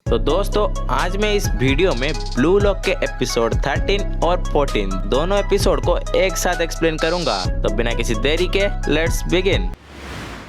तो दोस्तों आज मैं इस वीडियो में ब्लू लॉक के एपिसोड 13 और 14 दोनों एपिसोड को एक साथ एक्सप्लेन करूंगा। तो बिना किसी देरी के लेट्स बिगिन।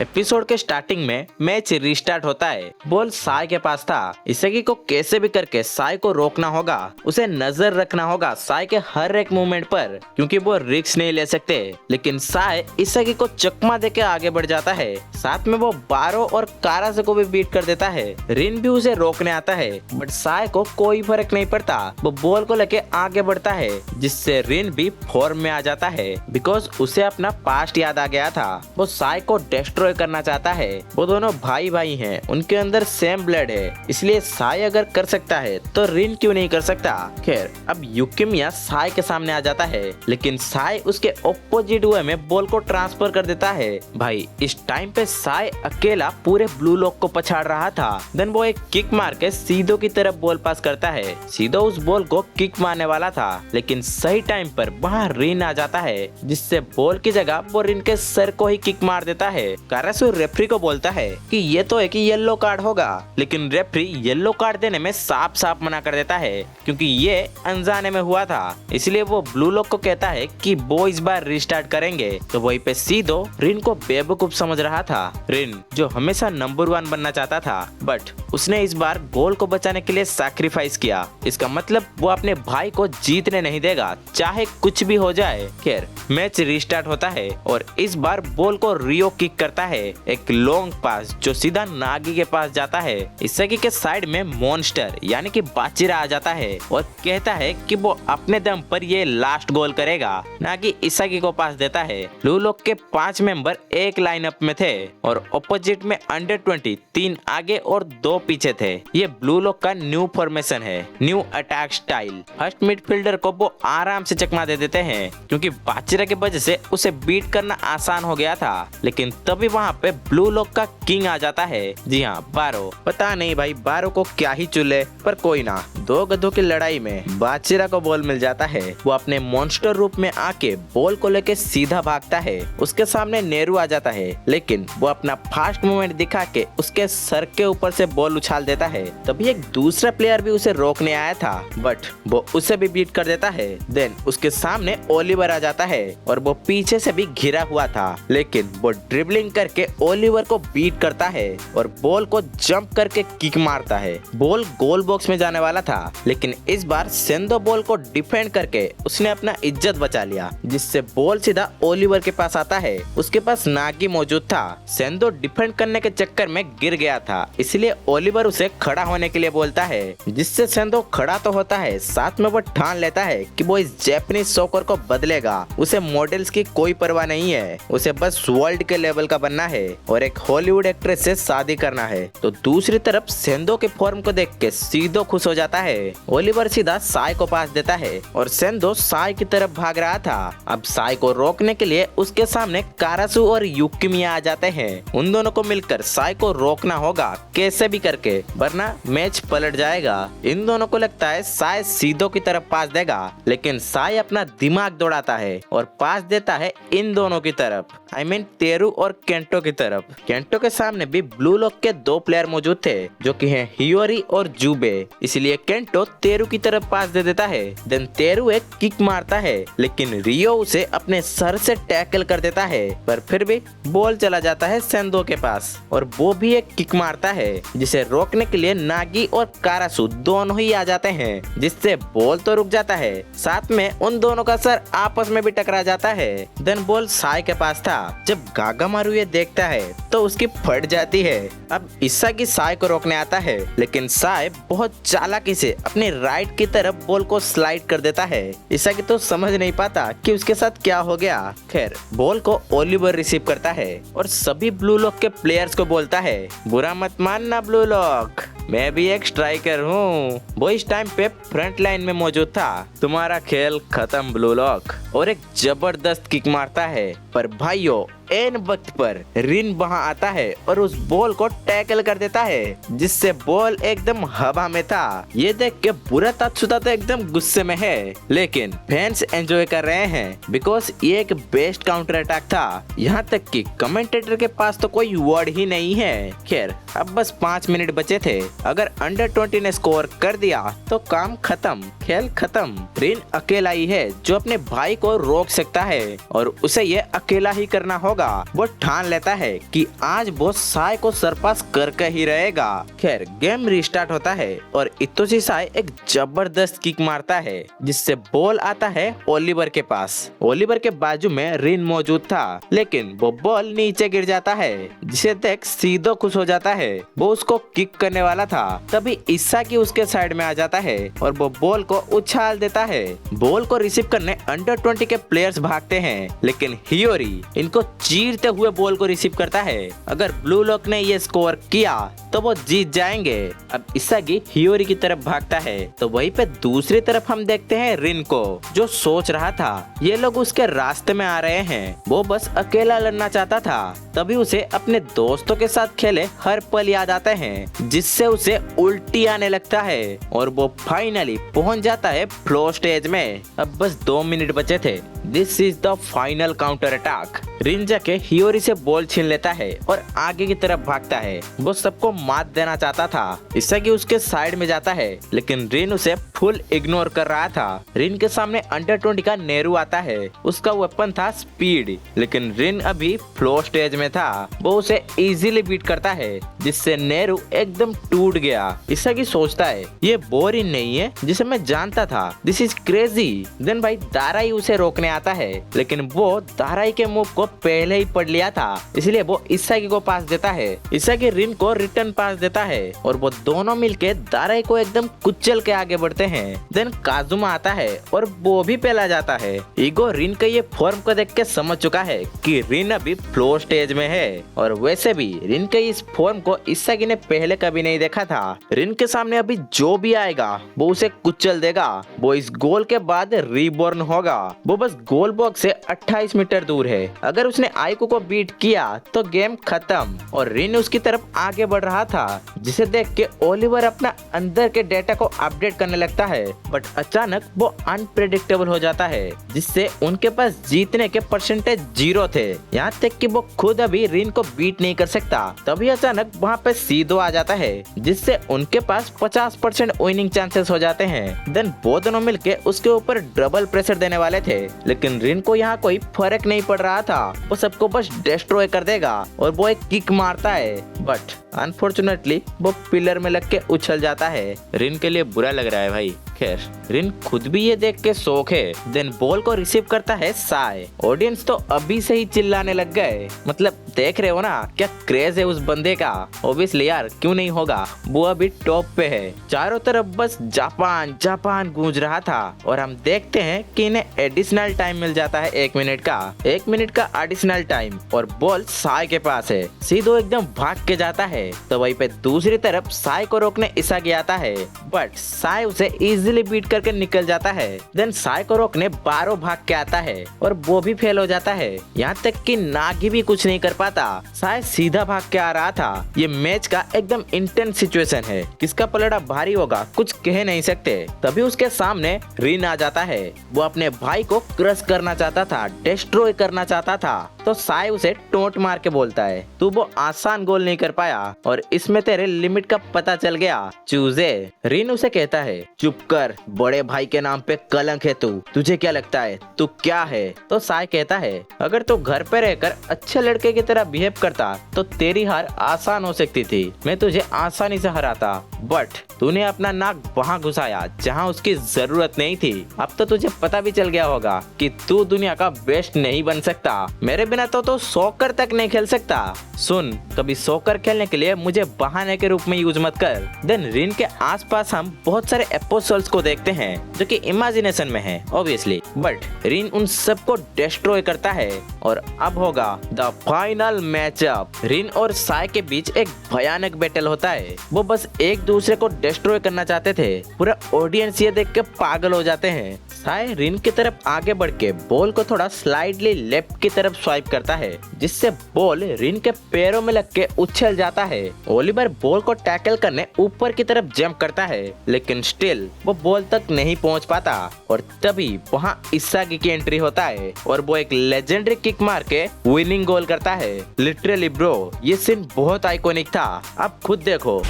एपिसोड के स्टार्टिंग में मैच रिस्टार्ट होता है। बॉल साई के पास था। इसगी को कैसे भी करके साई को रोकना होगा, उसे नजर रखना होगा साई के हर एक मूवमेंट पर, क्योंकि वो रिस्क नहीं ले सकते। लेकिन साई इसगी को चकमा देके आगे बढ़ जाता है। साथ में वो बारो और कारासे को भी बीट कर देता है। रिन भी उसे रोकने आता है, बट साई को कोई फर्क नहीं पड़ता। वो बॉल को लेके आगे बढ़ता है, जिससे रिन भी फॉर्म में आ जाता है, बिकॉज उसे अपना पास्ट याद आ गया था। वो साई को डिस्ट्रॉय करना चाहता है। वो दोनों भाई भाई हैं, उनके अंदर सेम ब्लड है, इसलिए साई अगर कर सकता है तो रिन क्यों नहीं कर सकता। खैर अब युकिमिया साई के सामने आ जाता है, लेकिन साई उसके ऑपोजिट वे में बॉल को ट्रांसफर कर देता है। भाई इस टाइम पे साई अकेला पूरे ब्लू लॉक को पछाड़ रहा था। देन वो एक किक मार के सीधो की तरफ बॉल पास करता है। सीधो उस बॉल को किक मारने वाला था, लेकिन सही टाइम पर वहाँ रिन आ जाता है, जिससे बॉल की जगह वो रिन के सर को ही किक मार देता है। कारासु रेफरी को बोलता है कि ये तो एक येलो कार्ड होगा, लेकिन रेफरी येलो कार्ड देने में साफ साफ मना कर देता है, क्योंकि ये अनजाने में हुआ था। इसलिए वो ब्लू लॉक को कहता है कि वो इस बार रिस्टार्ट करेंगे। तो वहीं पे सीधो रिन को बेवकूफ समझ रहा था। रिन जो हमेशा नंबर 1 बनना चाहता था, बट उसने इस बार गोल को बचाने के लिए सैक्रिफाइस किया। इसका मतलब वो अपने भाई को जीतने नहीं देगा, चाहे कुछ भी हो जाए। खैर मैच रिस्टार्ट होता है और इस बार बॉल को रियो किक करता है, एक लॉन्ग पास जो सीधा नागी के पास जाता है। इसगी के साइड में मॉन्स्टर यानी कि बाचिरा आ जाता है और कहता है कि वो अपने दम पर ये लास्ट गोल करेगा। नागी इसगी को पास देता है। ब्लू लॉक के 5 मेंबर एक लाइनअप में थे और ऑपोजिट में अंडर 20 3 आगे और 2 पीछे थे। ये ब्लू लॉक का न्यू फॉर्मेशन है, new attack style. First midfielder को वो आराम से चकमा दे देते हैं, क्योंकि बाचिरा की वजह से उसे बीट करना आसान हो गया था। लेकिन तभी वहाँ पे ब्लू लॉक का किंग आ जाता है। जी हाँ, बारो। पता नहीं भाई बारो को क्या ही चुले, पर कोई ना। 2 गधों की लड़ाई में बाचिरा को बॉल मिल जाता है। वो अपने मॉन्स्टर रूप में आके बॉल को लेके सीधा भागता है। उसके सामने नेहरू आ जाता है, लेकिन वो अपना फास्ट मूवमेंट दिखा के उसके सर के ऊपर से बॉल उछाल देता है। तभी एक दूसरा प्लेयर भी उसे रोकने आया था, बट वो उसे भी बीट कर देता है। देन उसके सामने ओलिवर आ जाता है और वो पीछे से भी घिरा हुआ था, लेकिन वो ड्रिबलिंग करके ओलिवर को बीट करता है और बॉल को जंप करके किक मारता है। बॉल गोल बॉक्स में जाने वाला था, लेकिन इस बार सेंदो बॉल को डिफेंड करके उसने अपना इज्जत बचा लिया, जिससे बॉल सीधा ओलिवर के पास आता है। उसके पास नागी मौजूद था। सेंदो डिफेंड करने के चक्कर में गिर गया था, इसलिए ओलिवर उसे खड़ा होने के लिए बोलता है, जिससे सेंदो खड़ा तो होता है, साथ में वो ठान लेता है कि वो इस जापानीज सॉकर को बदलेगा। उसे मॉडल्स की कोई परवाह नहीं है, उसे बस वर्ल्ड के लेवल का बनना है और एक हॉलीवुड एक्ट्रेस से शादी करना है। तो दूसरी तरफ सेंदो के फॉर्म को देख के सीधो खुश हो जाता है। ओलिवर सीधा साई को पास देता है और सेंदो साई की तरफ भाग रहा था। अब साई को रोकने के लिए उसके सामने कारासु और युकिमिया आ जाते हैं। उन दोनों को मिलकर साई को रोकना होगा कैसे भी करके, वरना मैच पलट जाएगा। इन दोनों को लगता है साई सीधो की तरफ पास देगा, लेकिन साई अपना दिमाग दौड़ाता है और पास देता है इन दोनों की तरफ, आई मीन तेरू और केंटो की तरफ। केंटो के सामने भी ब्लू लॉक के 2 प्लेयर मौजूद थे, जो कि हैं हियोरी और जुबे। इसलिए केंटो तेरू की तरफ पास दे देता है। देन तेरू एक किक मारता है, लेकिन रियो उसे अपने सर से टैकल कर देता है, पर फिर भी बॉल चला जाता है सेंदो के पास और वो भी एक किक मारता है, जिसे रोकने के लिए नागी और कारासु दोनों ही आ जाते हैं, जिससे बॉल तो रुक जाता है, साथ में उन दोनों का सर आपस में भी टकरा जाता है। देन बॉल साई के पास था। जब गागामारू ये देखता है तो उसकी फट जाती है। अब इसगी साई को रोकने आता है, लेकिन साई बहुत चालाकी से अपने राइट की तरफ बॉल को स्लाइड कर देता है। इसगी तो समझ नहीं पाता कि उसके साथ क्या हो गया। खैर बॉल को ओलिवर रिसीव करता है और सभी ब्लू लॉक के प्लेयर्स को बोलता है, बुरा मत मानना ब्लू लॉक, मैं भी एक स्ट्राइकर हूँ। वो इस टाइम पे फ्रंट लाइन में मौजूद था। तुम्हारा खेल खत्म ब्लू लॉक। और एक जबरदस्त किक मारता है, पर भाइयों एन वक्त पर रिन वहां आता है और उस बॉल को टैकल कर देता है, जिससे बॉल एकदम हवा में था। ये देख के बुरा तात्सुदा तो एकदम गुस्से में है, लेकिन फैंस एंजॉय कर रहे हैं बिकॉज ये एक बेस्ट काउंटर अटैक था। यहाँ तक कि कमेंटेटर के पास तो कोई वर्ड ही नहीं है। खैर अब बस 5 मिनट बचे थे, अगर अंडर 20 ने स्कोर कर दिया तो काम खत्म, खेल खत्म। रिन अकेला ही है जो अपने भाई को रोक सकता है और उसे ये अकेला ही करना होगा। वो ठान लेता है कि आज वो साय को सरपास करके ही रहेगा। खैर गेम रिस्टार्ट होता है और इतोशी साय एक जबरदस्त किक मारता है, जिससे बॉल आता है ओलिवर के पास। ओलिवर के बाजू में रिन मौजूद था, लेकिन वो बॉल नीचे गिर जाता है, जिसे देख सीधो खुश हो जाता है। वो उसको किक करने वाला था, तभी इसागी उसके साइड में आ जाता है और वो बॉल को उछाल देता है। बॉल को रिसीव करने अंडर 20 के प्लेयर्स भागते हैं, लेकिन हियोरी इनको चीरते हुए बॉल को रिसीव करता है। अगर ब्लू लॉक ने ये स्कोर किया तो वो जीत जाएंगे। अब इसागी हियोरी की तरफ भागता है, तो वहीं पे दूसरी तरफ हम देखते हैं रिन को, जो सोच रहा था ये लोग उसके रास्ते में आ रहे हैं। वो बस अकेला लड़ना चाहता था, तभी उसे अपने दोस्तों के साथ खेले हर पल याद आते हैं, जिससे उसे उल्टी आने लगता है और वो फाइनली पहुंच जाता है फ्लो स्टेज में। अब बस 2 मिनट बचे थे। This is the final counter attack. रिन जाके हियोरी से बॉल छीन लेता है और आगे की तरफ भागता है। वो सबको मात देना चाहता था। इसागी उसके साइड में जाता है, लेकिन रिन उसे फुल इग्नोर कर रहा था। रिन के सामने अंडर 20 का नेहरू आता है। उसका वेपन था स्पीड, लेकिन रिन अभी फ्लो स्टेज में था। वो उसे इजीली बीट करता है, जिससे नेहरू एकदम टूट गया। इसागी सोचता है ये बोरिंग नहीं है जिसे मैं जानता था, दिस इज क्रेजी। देन भाई दाराई उसे रोकने आता है, लेकिन वो दाराई के मूव को पहले ही पढ़ लिया था, इसलिए वो इसागी को पास देता है। इसागी रिन को रिटर्न पास देता है और वो दोनों मिलके दाराई को एकदम कुचल के आगे बढ़ते हैं। देन काजुमा आता है और वो भी पहला जाता है। ईगो रिन के ये फॉर्म को देख के समझ चुका है कि रिन अभी फ्लो स्टेज में है, और वैसे भी रिन के इस फॉर्म को इसागी ने पहले कभी नहीं देखा था। रिन के सामने अभी जो भी आएगा वो उसे कुचल देगा। वो इस गोल के बाद रीबॉर्न होगा। वो बस गोल बॉक्स से 28 मीटर दूर है। अगर उसने आइको को बीट किया तो गेम खत्म, और रिन उसकी तरफ आगे बढ़ रहा था, जिसे देख के ओलिवर अपना अंदर के डेटा को अपडेट करने लगता है। बट अचानक वो अनप्रेडिक्टेबल हो जाता है, जिससे उनके पास जीतने के परसेंटेज 0 थे। यहाँ तक कि वो खुद अभी रिन को बीट नहीं कर सकता। तभी अचानक वहाँ पे सीधो आ जाता है, जिससे उनके पास 50% विनिंग चांसेस हो जाते हैं। देन वो दोनों मिलके उसके ऊपर डबल प्रेशर देने वाले थे, लेकिन रिन को यहाँ कोई फर्क नहीं पड़ रहा था। वो सबको बस डिस्ट्रॉय कर देगा और वो एक किक मारता है, बट अनफॉर्चुनेटली वो पिलर में लग के उछल जाता है। रिन के लिए बुरा लग रहा है भाई। खैर रिन खुद भी ये देख के शौक है। देन बॉल को रिसीव करता है साय। ऑडियंस तो अभी से ही चिल्लाने लग गए, मतलब देख रहे हो ना क्या क्रेज है उस बंदे का। ऑब्वियसली यार क्यों नहीं होगा, वो अभी टॉप पे है। चारों तरफ बस जापान जापान गूंज रहा था, और हम देखते हैं कि इन्हें एडिशनल टाइम मिल जाता है 1 मिनट का। 1 मिनट का एडिशनल टाइम, और बॉल साय के पास है। सीधो एकदम भाग के जाता है, तो वहीं पे दूसरी तरफ साय को रोकने इसागी आता है, बट साय उसे इजीली बीट करके निकल जाता है। देन साय को रोकने बारो भाग के आता है और वो भी फेल हो जाता है। यहाँ तक कि नागी भी कुछ नहीं कर पाता। साय सीधा भाग के आ रहा था। ये मैच का एकदम इंटेंस सिचुएशन है, किसका पलड़ा भारी होगा कुछ कह नहीं सकते। तभी उसके सामने रिन आ जाता है। वो अपने भाई को क्रश करना चाहता था, डिस्ट्रॉय करना चाहता था, तो साय उसे टोंट मार के बोलता है तू वो आसान गोल नहीं कर पाया, और इसमें तेरे लिमिट का पता चल गया चूजे। रिन उसे कहता है चुप कर, बड़े भाई के नाम पे कलंक है तू, तुझे क्या लगता है तू क्या है। तो साय कहता है अगर तू घर पे रहकर अच्छे लड़के की तरह बिहेव करता तो तेरी हार आसान हो सकती थी, मैं तुझे आसानी से हराता, बट तूने अपना नाक वहाँ घुसाया जहाँ उसकी जरूरत नहीं थी। अब तो तुझे पता भी चल गया होगा कि तू दुनिया का बेस्ट नहीं बन सकता, मेरे बिना तो सॉकर तक नहीं खेल सकता। सुन, कभी सॉकर खेलने के लिए लिए मुझे बहाने के रूप में यूज मत कर। देन रिन के आसपास हम बहुत सारे एपोसल्स को देखते हैं जो कि इमेजिनेशन में है ऑब्वियसली, बट रिन उन सबको डिस्ट्रॉय करता है। और अब होगा द फाइनल मैचअप। रिन और साय के बीच एक भयानक बैटल होता है। वो बस एक दूसरे को डिस्ट्रॉय करना चाहते थे। पूरा ऑडियंस ये देख के पागल हो जाते हैं। साय रिन की तरफ आगे बढ़ के बॉल को थोड़ा स्लाइडली लेफ्ट की तरफ स्वाइप करता है, जिससे बॉल रिन के पैरों में लग के उछल जाता है। ओलिवर बॉल को टैकल करने ऊपर की तरफ जंप करता है, लेकिन स्टिल वो बॉल तक नहीं पहुंच पाता। और तभी वहां इसागी की एंट्री होता है और वो एक लेजेंडरी किक मार के विनिंग गोल करता है। लिटरली ब्रो, ये सीन बहुत आइकॉनिक था। आप खुद देखो।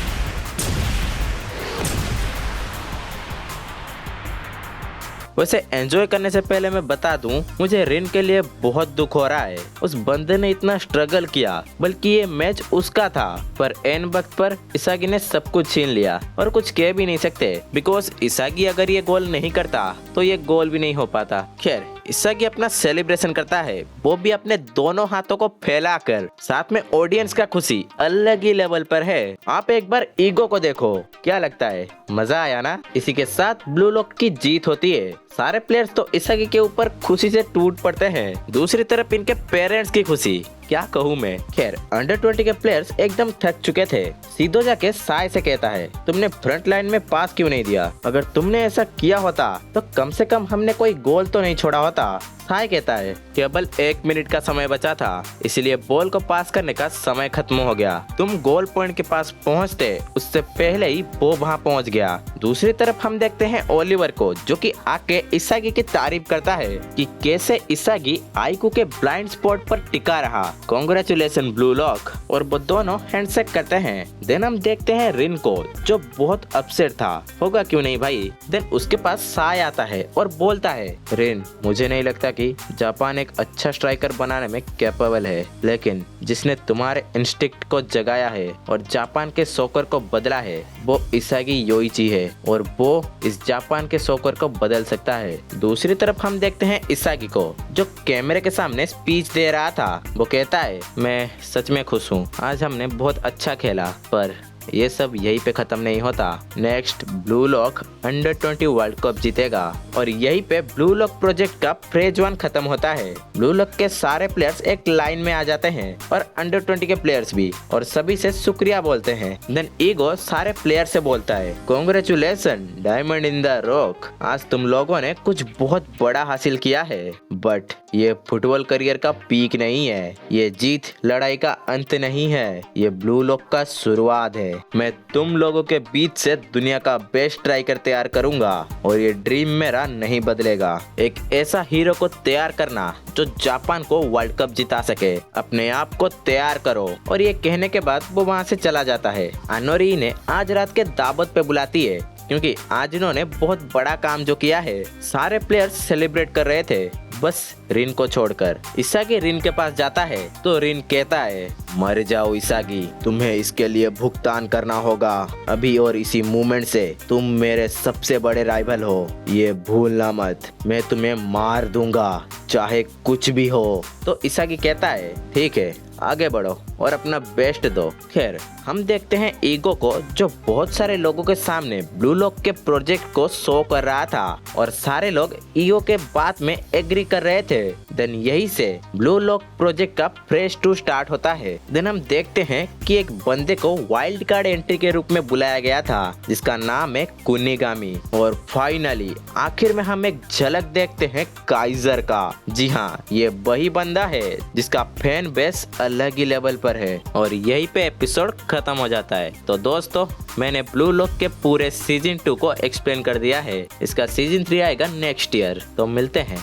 वैसे एंजॉय करने से पहले मैं बता दूं, मुझे रिन के लिए बहुत दुख हो रहा है। उस बंदे ने इतना स्ट्रगल किया, बल्कि ये मैच उसका था, पर एन वक्त पर इसागी ने सब कुछ छीन लिया और कुछ कह भी नहीं सकते, बिकॉज इसागी अगर ये गोल नहीं करता तो ये गोल भी नहीं हो पाता। खैर, इसागी अपना सेलिब्रेशन करता है, वो भी अपने दोनों हाथों को फैलाकर। साथ में ऑडियंस का खुशी अलग ही लेवल पर है। आप एक बार ईगो को देखो, क्या लगता है? मजा आया ना? इसी के साथ ब्लू लॉक की जीत होती है। सारे प्लेयर्स तो इसागी के ऊपर खुशी से टूट पड़ते हैं। दूसरी तरफ इनके पेरेंट्स की खुशी, क्या कहूँ मैं। खैर, अंडर 20 के प्लेयर्स एकदम थक चुके थे। सीधो जाके साय से कहता है, तुमने फ्रंट लाइन में पास क्यों नहीं दिया? अगर तुमने ऐसा किया होता तो कम से कम हमने कोई गोल तो नहीं छोड़ा होता। साय कहता है, केवल 1 मिनट का समय बचा था, इसलिए बॉल को पास करने का समय खत्म हो गया। तुम गोल पॉइंट के पास पहुंचते उससे पहले ही वो वहां पहुंच गया। दूसरी तरफ हम देखते हैं ओलिवर को, जो कि आके इसागी की तारीफ करता है कि कैसे इसागी आइकू के ब्लाइंड स्पॉट पर टिका रहा। Congratulation blue lock. और वो दोनों हैंडशेक करते हैं। देन हम देखते हैं रिन को, जो बहुत अपसेट था। होगा क्यों नहीं भाई। देन उसके पास साय आता है और बोलता है, रिन, मुझे नहीं लगता कि जापान एक अच्छा स्ट्राइकर बनाने में कैपेबल है, लेकिन जिसने तुम्हारे इंस्टिंक्ट को जगाया है और जापान के सॉकर को बदला है वो इसागी योइची है, और वो इस जापान के सॉकर को बदल सकता है। दूसरी तरफ हम देखते हैं इसागी को, जो कैमरे के सामने स्पीच दे रहा था। वो कहता है, मैं सच में खुश हूँ, आज हमने बहुत अच्छा खेला, पर ये सब यहीं पे खत्म नहीं होता। Next blue lock under 20 world cup जीतेगा और यहीं पे ब्लू लॉक प्रोजेक्ट का फेज 1 खत्म होता है। ब्लू लॉक के सारे प्लेयर्स एक लाइन में आ जाते हैं और अंडर 20 के प्लेयर्स भी, और सभी से शुक्रिया बोलते हैं। देन ईगो सारे प्लेयर से बोलता है, congratulation diamond in the rock, आज तुम लोगों ने कुछ बहुत बड़ा हासिल किया है, बट ये फुटबॉल करियर का पीक नहीं है। ये जीत लड़ाई का अंत नहीं है, ये ब्लू लॉक का शुरुआत है। मैं तुम लोगों के बीच से दुनिया का बेस्ट स्ट्राइकर तैयार करूंगा और ये ड्रीम मेरा नहीं बदलेगा। एक ऐसा हीरो को तैयार करना जो जापान को वर्ल्ड कप जिता सके। अपने आप को तैयार करो। और ये कहने के बाद वो वहाँ से चला जाता है। आनोरी ने आज रात के दावत पे बुलाती है, क्योंकि आज इन्होंने बहुत बड़ा काम जो किया है। सारे प्लेयर्स सेलिब्रेट कर रहे थे, बस रिन को छोड़कर। इसागी रिन के पास जाता है तो रिन कहता है, मर जाओ इसागी, तुम्हें इसके लिए भुगतान करना होगा अभी और इसी मूवमेंट से। तुम मेरे सबसे बड़े राइवल हो, ये भूलना मत। मैं तुम्हें मार दूंगा चाहे कुछ भी हो। तो इसागी कहता है, ठीक है, आगे बढ़ो और अपना बेस्ट दो। खैर, हम देखते हैं ईगो को, जो बहुत सारे लोगों के सामने ब्लू लॉक के प्रोजेक्ट को शो कर रहा था और सारे लोग ईगो के बात में एग्री कर रहे थे। देन यही से ब्लू लॉक प्रोजेक्ट का फेज 2 स्टार्ट होता है। देन हम देखते हैं कि एक बंदे को वाइल्ड कार्ड एंट्री के रूप में बुलाया गया था, जिसका नाम है कुनिगामी। और फाइनली आखिर में हम एक झलक देखते हैं काइजर का। जी हाँ, ये वही बंदा है जिसका फैन बेस अलग ही लेवल पर है। और यहीं पे एपिसोड खत्म हो जाता है। तो दोस्तों, मैंने ब्लू लॉक के पूरे सीजन 2 को एक्सप्लेन कर दिया है। इसका सीजन 3 आएगा नेक्स्ट ईयर। तो मिलते हैं।